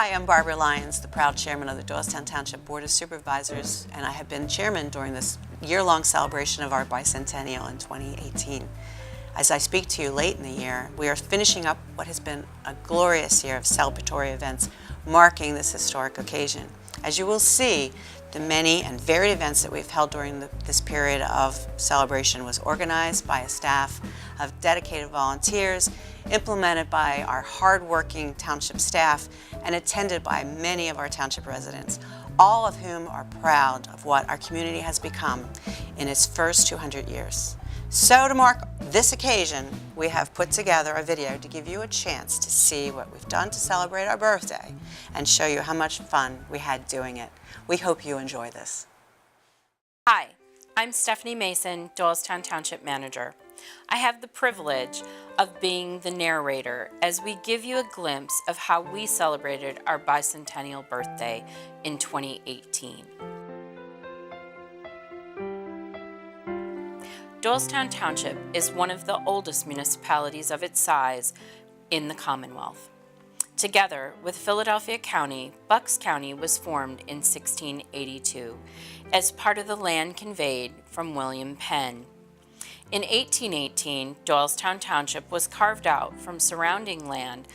Hi, I'm Barbara Lyons, the proud chairman of the Doylestown Township Board of Supervisors, and I have been chairman during this year-long celebration of our Bicentennial in 2018. As I speak to you late in the year, we are finishing up what has been a glorious year of celebratory events marking this historic occasion. As you will see, the many and varied events that we've held during this period of celebration was organized by a staff of dedicated volunteers, implemented by our hard-working township staff, and attended by many of our township residents, all of whom are proud of what our community has become in its first 200 years. So to mark this occasion, we have put together a video to give you a chance to see what we've done to celebrate our birthday and show you how much fun we had doing it. We hope you enjoy this. Hi, I'm Stephanie Mason, Doylestown Township Manager. I have the privilege of being the narrator as we give you a glimpse of how we celebrated our bicentennial birthday in 2018. Doylestown Township is one of the oldest municipalities of its size in the Commonwealth. Together with Philadelphia County, Bucks County was formed in 1682 as part of the land conveyed from William Penn. In 1818, Doylestown Township was carved out from surrounding land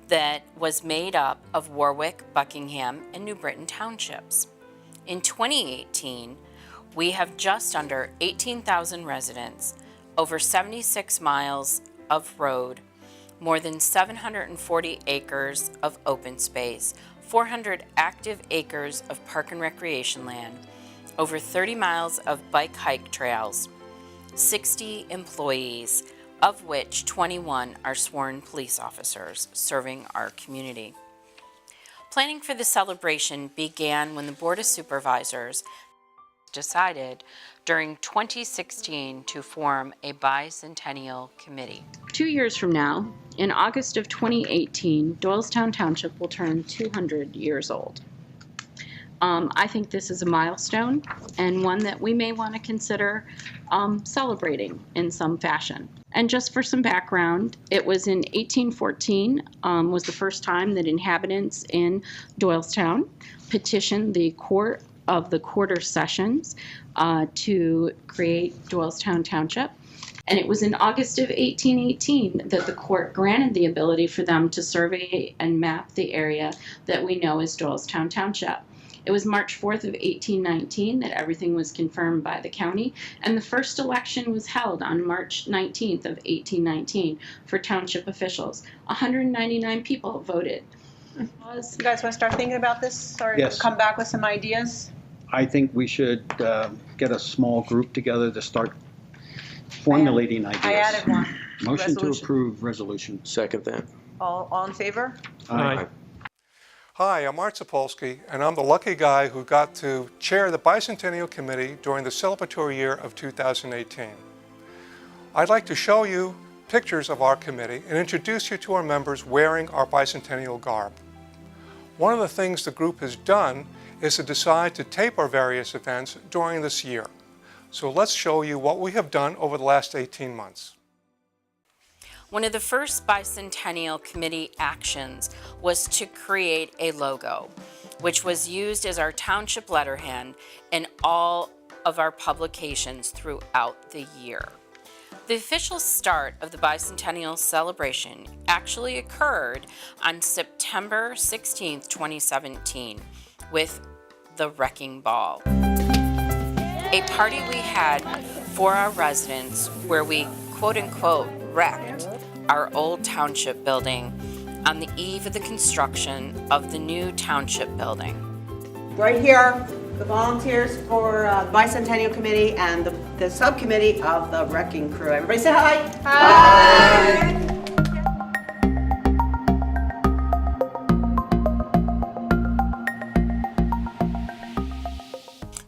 that was made up of Warwick, Buckingham, and New Britain townships. In 2018, we have just under 18,000 residents, over 76 miles of road, more than 740 acres of open space, 400 active acres of park and recreation land, over 30 miles of bike hike trails, 60 employees, of which 21 are sworn police officers serving our community. Planning for the celebration began when the Board of Supervisors decided during 2016 to form a bicentennial committee. 2 years from now, in August of 2018, Doylestown Township will turn 200 years old. I think this is a milestone and one that we may want to consider celebrating in some fashion. And just for some background, it was in 1814 was the first time that inhabitants in Doylestown petitioned the court of the quarter sessions to create Doylestown Township. And it was in August of 1818 that the court granted the ability for them to survey and map the area that we know as Doylestown Township. It was March 4th of 1819 that everything was confirmed by the county, and the first election was held on March 19th of 1819 for township officials. 199 people voted. You guys want to start thinking about this or Yes. come back with some ideas? I think we should get a small group together to start formulating ideas. I added one. Motion to Resolution. approve resolution. Second that. All in favor? Aye. Hi, I'm Art Sapolsky, and I'm the lucky guy who got to chair the Bicentennial Committee during the celebratory year of 2018. I'd like to show you pictures of our committee and introduce you to our members wearing our bicentennial garb. One of the things the group has done is to decide to tape our various events during this year. So let's show you what we have done over the last 18 months. One of the first Bicentennial Committee actions was to create a logo, which was used as our township letterhead in all of our publications throughout the year. The official start of the Bicentennial celebration actually occurred on September 16th, 2017, with the Wrecking Ball, a party we had for our residents where we quote-unquote wrecked our old township building on the eve of the construction of the new township building. Right here, the volunteers for Bicentennial Committee and the subcommittee of the Wrecking Crew. Everybody say hi. Hi.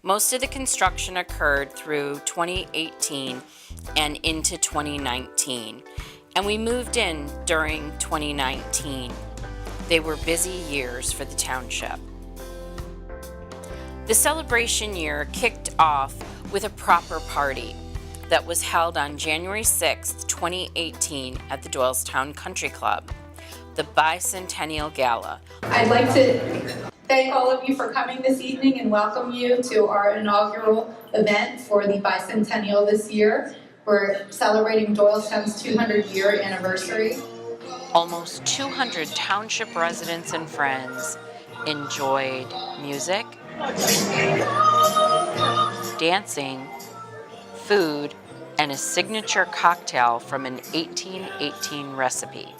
Most of the construction occurred through 2018 and into 2019, and we moved in during 2019. They were busy years for the township. The celebration year kicked off with a proper party that was held on January 6th, 2018 at the Doylestown Country Club. the Bicentennial Gala. I'd like to thank all of you for coming this evening and welcome you to our inaugural event for the Bicentennial this year. We're celebrating Doylestown's 200-year anniversary. Almost 200 township residents and friends enjoyed music, dancing, food, and a signature cocktail from an 1818 recipe.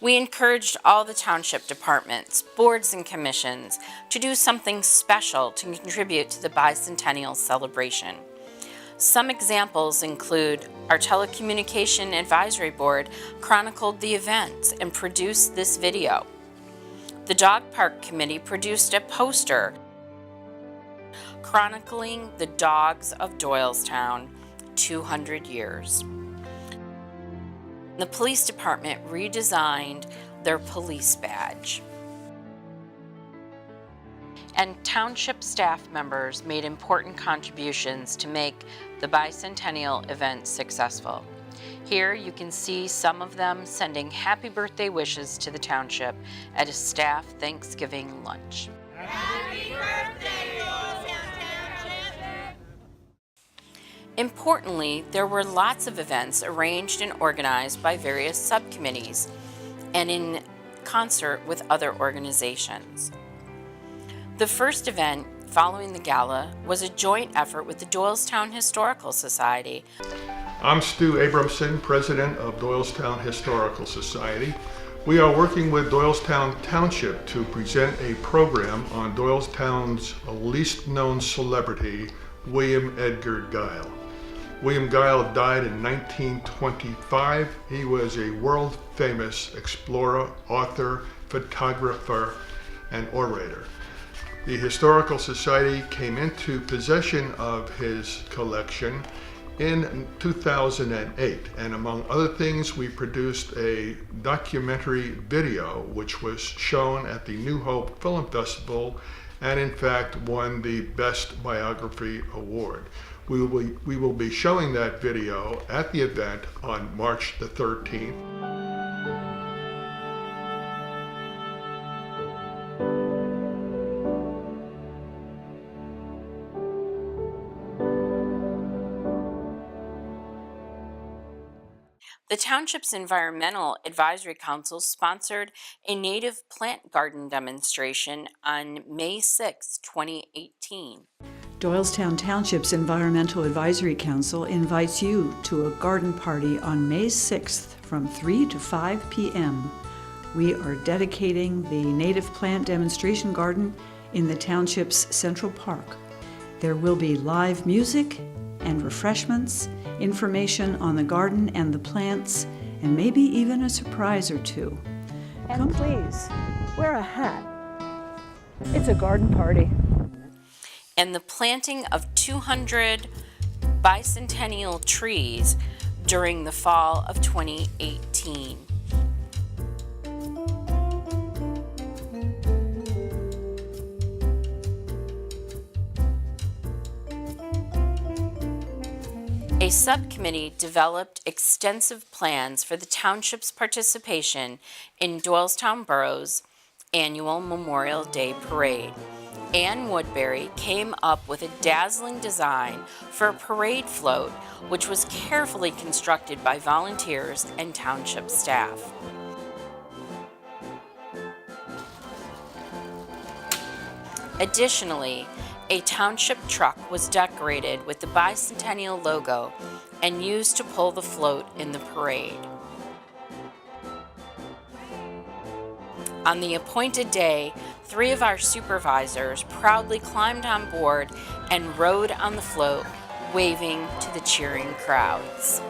We encouraged all the township departments, boards, and commissions to do something special to contribute to the Bicentennial celebration. Some examples include our Telecommunication Advisory Board chronicled the event and produced this video. The Dog Park Committee produced a poster chronicling the dogs of Doylestown 200 years. The police department redesigned their police badge. And township staff members made important contributions to make the Bicentennial event successful. Here you can see some of them sending happy birthday wishes to the township at a staff Thanksgiving lunch. Happy birthday, Doylestown Township! Importantly, there were lots of events arranged and organized by various subcommittees and in concert with other organizations. The first event following the gala was a joint effort with the Doylestown Historical Society. I'm Stu Abramson, President of Doylestown Historical Society. We are working with Doylestown Township to present a program on Doylestown's least known celebrity, William Edgar Guile. William Guile died in 1925. He was a world famous explorer, author, photographer, and orator. The Historical Society came into possession of his collection in 2008, and among other things, we produced a documentary video which was shown at the New Hope Film Festival and in fact won the Best Biography Award. We will be showing that video at the event on March the 13th. The township's Environmental Advisory Council sponsored a native plant garden demonstration on May 6, 2018. Doylestown Township's Environmental Advisory Council invites you to a garden party on May 6th from 3 to 5 p.m. We are dedicating the native plant demonstration garden in the township's Central Park. There will be live music and refreshments, information on the garden and the plants, and maybe even a surprise or two. And please, wear a hat. It's a garden party. And the planting of 200 bicentennial trees during the fall of 2018. A subcommittee developed extensive plans for the township's participation in Doylestown Borough's annual Memorial Day Parade. Ann Woodbury came up with a dazzling design for a parade float, which was carefully constructed by volunteers and township staff. Additionally, a township truck was decorated with the Bicentennial logo and used to pull the float in the parade. On the appointed day, 3 of our supervisors proudly climbed on board and rode on the float, waving to the cheering crowds.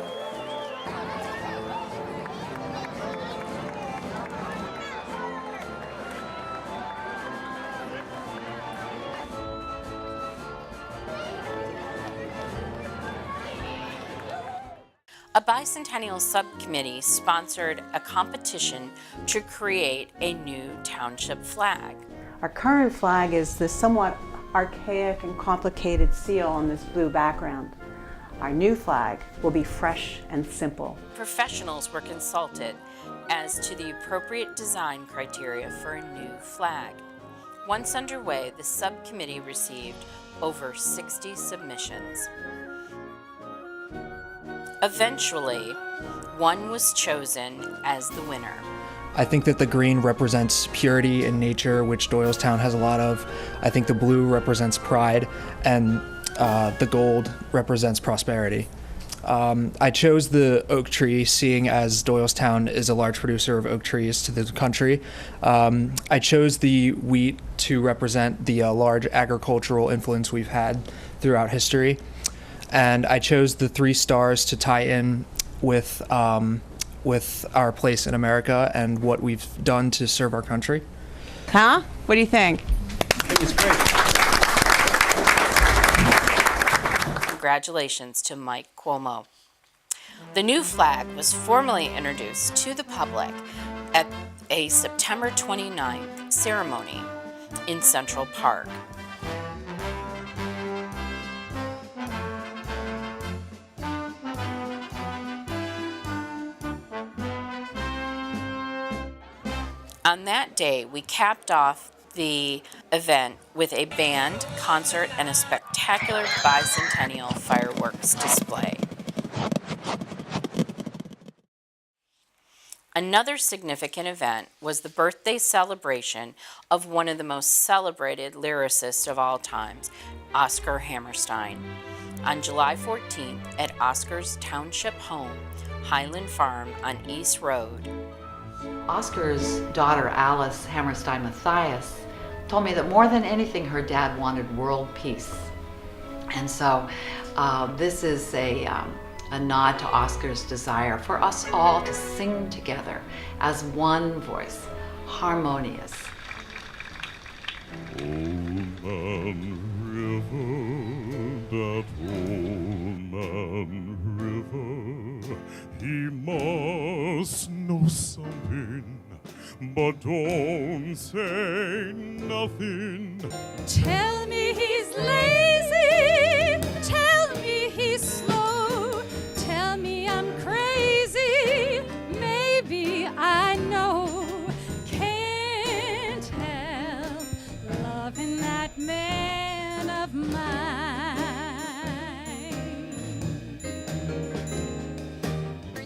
A Bicentennial subcommittee sponsored a competition to create a new township flag. Our current flag is this somewhat archaic and complicated seal on this blue background. Our new flag will be fresh and simple. Professionals were consulted, as to the appropriate design criteria for a new flag. Once underway, the subcommittee received over 60 submissions. Eventually, one was chosen as the winner. I think that the green represents purity in nature, which Doylestown has a lot of. I think the blue represents pride, and the gold represents prosperity. I chose the oak tree, seeing as Doylestown is a large producer of oak trees to the country. I chose the wheat to represent the large agricultural influence we've had throughout history. And I chose the 3 stars to tie in with our place in America and what we've done to serve our country. Huh? What do you think? It was great. Congratulations to Mike Cuomo. The new flag was formally introduced to the public at a September 29th ceremony in Central Park. On that day, we capped off the event with a band, concert, and a spectacular Bicentennial fireworks display. Another significant event was the birthday celebration of one of the most celebrated lyricists of all times, Oscar Hammerstein, on July 14th at Oscar's township home, Highland Farm on East Road. Oscar's daughter, Alice Hammerstein Matthias, told me that more than anything, her dad wanted world peace. And so this is a nod to Oscar's desire for us all to sing together as one voice, harmonious. Old Man River, that old man river, he must know something, but don't say nothing. Tell me he's lazy, tell me he's slow, tell me I'm crazy, maybe I know. Can't help loving that man of mine.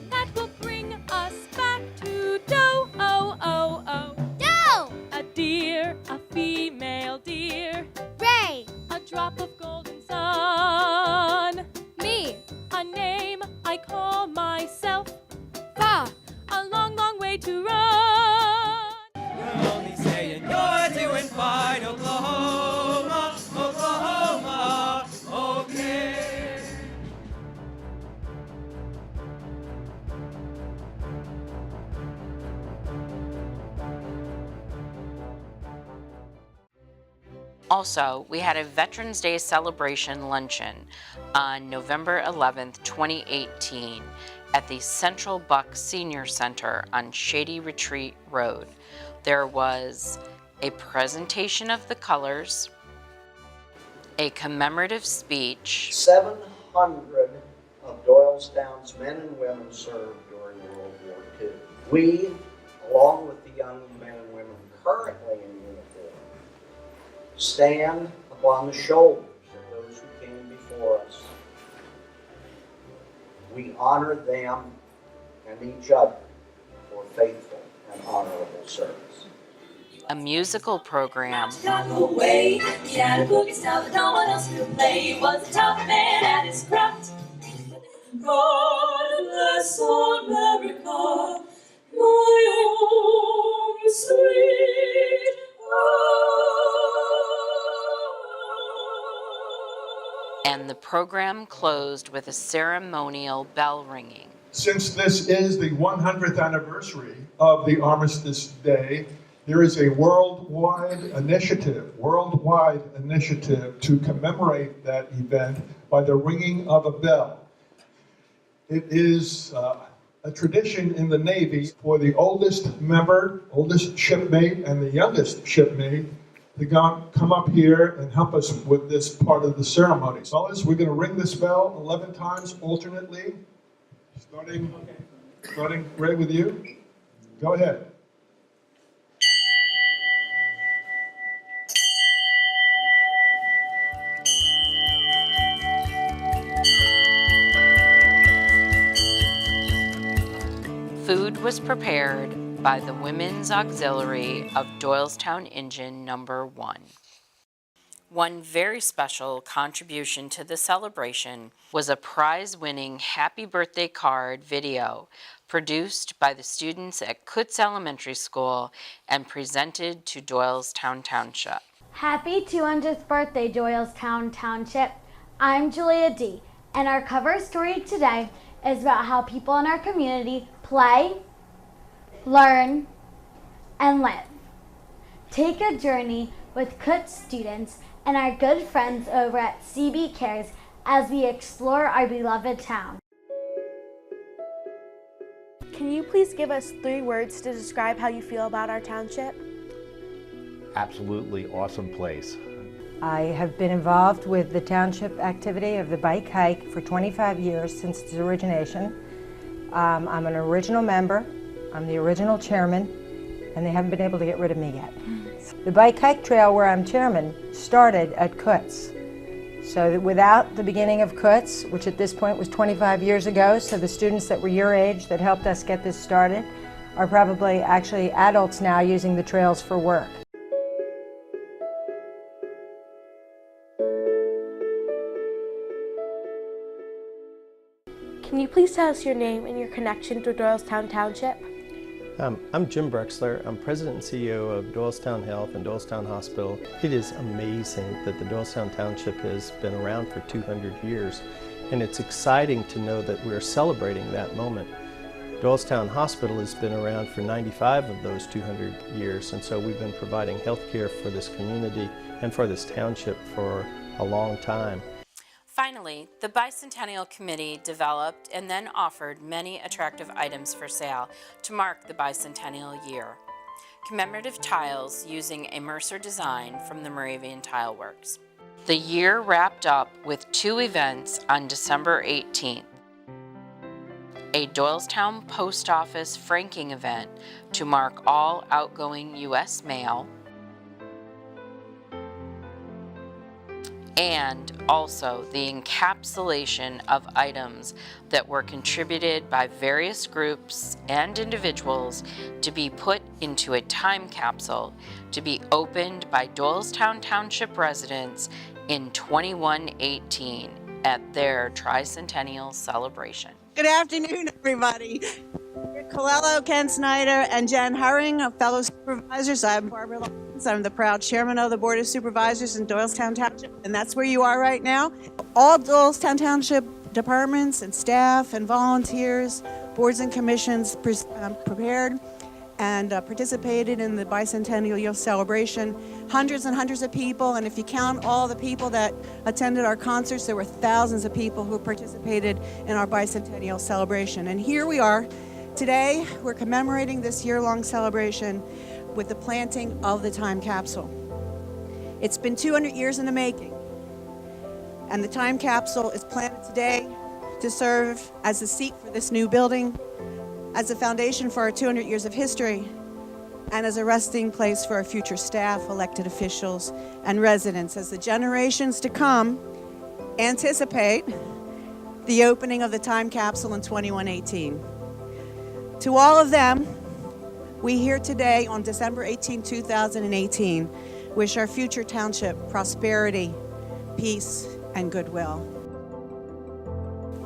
That will bring us back to Doe, oh, oh, oh. Doe! A deer, a female deer. Ray! A drop of golden sun. Me! A name I call myself. Fa! A long, long way to run. We're only saying you're doing fine, Oklahoma, Oklahoma, okay. Also, we had a Veterans Day celebration luncheon on November 11th, 2018 at the Central Buck Senior Center on Shady Retreat Road. There was a presentation of the colors, a commemorative speech. 700 of Doylestown's men and women served during World War II. We, along with the young men and women currently in uniform, stand upon the shoulders of those who came before us. We honor them and each other for faithful and honorable service. A musical program. Chicago way, he had a boogie style that no one else could play. He was a top man at his craft. God bless America, my own sweet And the program closed with a ceremonial bell ringing. Since this is the 100th anniversary of the Armistice Day, there is a worldwide initiative to commemorate that event by the ringing of a bell. It is a tradition in the Navy for the oldest member, oldest shipmate, and the youngest shipmate to come up here and help us with this part of the ceremony. Fellas, we're going to ring this bell 11 times alternately, starting Ray with you. Go ahead. Food was prepared by the Women's Auxiliary of Doylestown Engine Number 1. One very special contribution to the celebration was a prize-winning happy birthday card video produced by the students at Kutz Elementary School and presented to Doylestown Township. Happy 200th birthday, Doylestown Township. I'm Julia D., and our cover story today is about how people in our community play, learn, and live. Take a journey with Kutz students and our good friends over at CB Cares as we explore our beloved town. Can you please give us 3 words to describe how you feel about our township? Absolutely awesome place. I have been involved with the township activity of the bike hike for 25 years since its origination. I'm an original member, I'm the original chairman, and they haven't been able to get rid of me yet. The bike hike trail where I'm chairman started at Kutz. So that without the beginning of Kutz, which at this point was 25 years ago, so the students that were your age that helped us get this started are probably actually adults now using the trails for work. Can you please tell us your name and your connection to Doylestown Township? I'm Jim Brexler. I'm President and CEO of Doylestown Health and Doylestown Hospital. It is amazing that the Doylestown Township has been around for 200 years, and it's exciting to know that we're celebrating that moment. Doylestown Hospital has been around for 95 of those 200 years, and so we've been providing health care for this community and for this township for a long time. Finally, the Bicentennial Committee developed and then offered many attractive items for sale to mark the bicentennial year. Commemorative tiles using a Mercer design from the Moravian Tile Works. The year wrapped up with 2 events on December 18th. A Doylestown Post Office franking event to mark all outgoing U.S. mail, and also the encapsulation of items that were contributed by various groups and individuals to be put into a time capsule to be opened by Doylestown Township residents in 2118 at their Tricentennial celebration. Good afternoon, everybody. Colello, Ken Snyder, and Jen Herring, fellow supervisors. I'm Barbara Lyons. I'm the proud chairman of the Board of Supervisors in Doylestown Township, and that's where you are right now. All Doylestown Township departments and staff and volunteers, boards and commissions prepared and participated in the Bicentennial Year celebration. Hundreds and hundreds of people, and if you count all the people that attended our concerts, there were thousands of people who participated in our Bicentennial celebration. And here we are. Today, we're commemorating this year-long celebration with the planting of the time capsule. It's been 200 years in the making, and the time capsule is planted today to serve as the seat for this new building, as a foundation for our 200 years of history, and as a resting place for our future staff, elected officials, and residents as the generations to come anticipate the opening of the time capsule in 2118. To all of them, we here today on December 18, 2018, wish our future township prosperity, peace, and goodwill.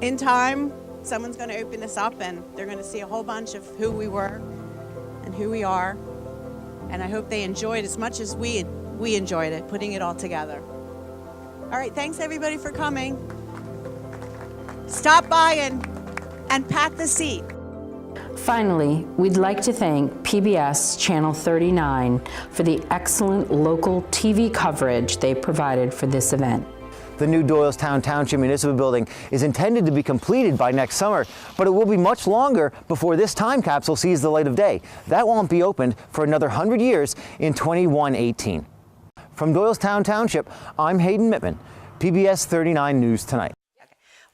In time, someone's going to open this up and they're going to see a whole bunch of who we were and who we are. And I hope they enjoyed as much as we enjoyed it, putting it all together. All right, thanks everybody for coming. Stop by and pack the seat. Finally, we'd like to thank PBS Channel 39 for the excellent local TV coverage they provided for this event. The new Doylestown Township Municipal Building is intended to be completed by next summer, but it will be much longer before this time capsule sees the light of day. That won't be opened for another 100 years in 2118. From Doylestown Township, I'm Hayden Mittman, PBS 39 News Tonight.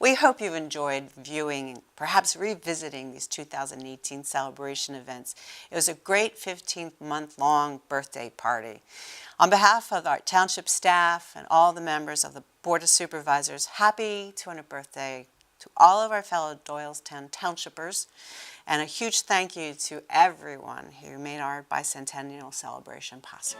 We hope you've enjoyed viewing and perhaps revisiting these 2018 celebration events. It was a great 15-month-long birthday party. On behalf of our township staff and all the members of the Board of Supervisors, happy 200th birthday to all of our fellow Doylestown Townshipers, and a huge thank you to everyone who made our bicentennial celebration possible.